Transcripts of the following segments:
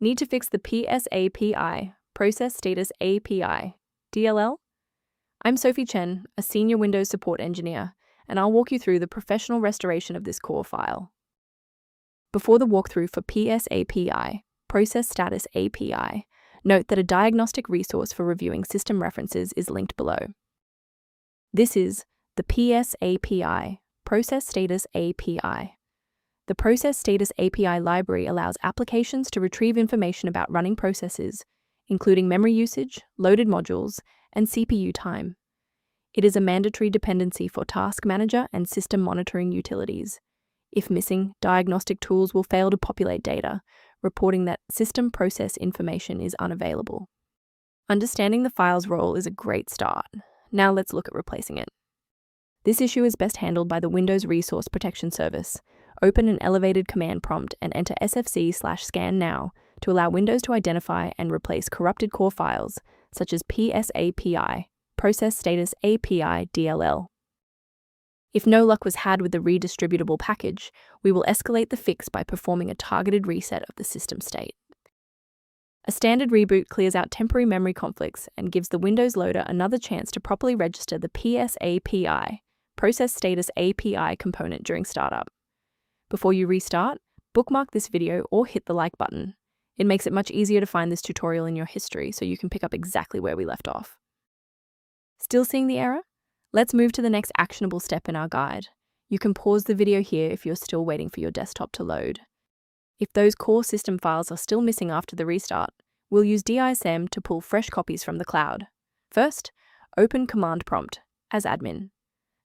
Need to fix the Psapi, Process Status API, DLL? I'm Sophie Chen, a senior Windows support engineer, and I'll walk you through the professional restoration of this core file. Before the walkthrough for Psapi, Process Status API, note that a diagnostic resource for reviewing system references is linked below. This is the Psapi, Process Status API. The Process Status API library allows applications to retrieve information about running processes, including memory usage, loaded modules, and CPU time. It is a mandatory dependency for Task Manager and system monitoring utilities. If missing, diagnostic tools will fail to populate data, reporting that system process information is unavailable. Understanding the file's role is a great start. Now let's look at replacing it. This issue is best handled by the Windows Resource Protection Service. Open an elevated command prompt and enter sfc/scan now to allow Windows to identify and replace corrupted core files, such as Psapi, Process Status API DLL. If no luck was had with the redistributable package, we will escalate the fix by performing a targeted reset of the system state. A standard reboot clears out temporary memory conflicts and gives the Windows loader another chance to properly register the Psapi, Process Status API component during startup. Before you restart, bookmark this video or hit the like button. It makes it much easier to find this tutorial in your history so you can pick up exactly where we left off. Still seeing the error? Let's move to the next actionable step in our guide. You can pause the video here if you're still waiting for your desktop to load. If those core system files are still missing after the restart, we'll use DISM to pull fresh copies from the cloud. First, open command prompt as admin.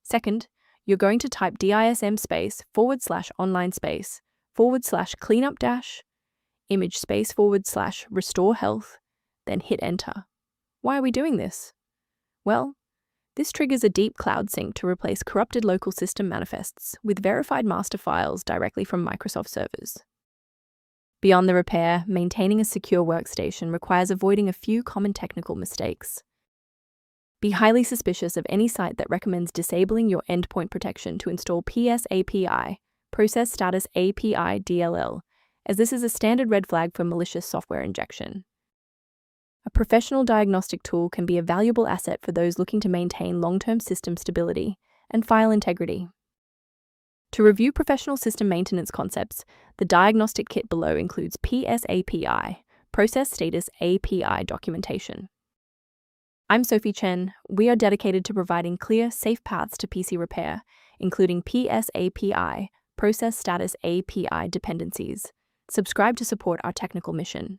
Second, you're going to type DISM space /online space /cleanup dash image space / restore health, then hit enter. Why are we doing this? Well, this triggers a deep cloud sync to replace corrupted local system manifests with verified master files directly from Microsoft servers. Beyond the repair, maintaining a secure workstation requires avoiding a few common technical mistakes. Be highly suspicious of any site that recommends disabling your endpoint protection to install Psapi, Process Status API DLL, as this is a standard red flag for malicious software injection. A professional diagnostic tool can be a valuable asset for those looking to maintain long-term system stability and file integrity. To review professional system maintenance concepts, the diagnostic kit below includes Psapi, Process Status API documentation. I'm Sophie Chen. We are dedicated to providing clear, safe paths to PC repair, including Psapi, Process Status API dependencies. Subscribe to support our technical mission.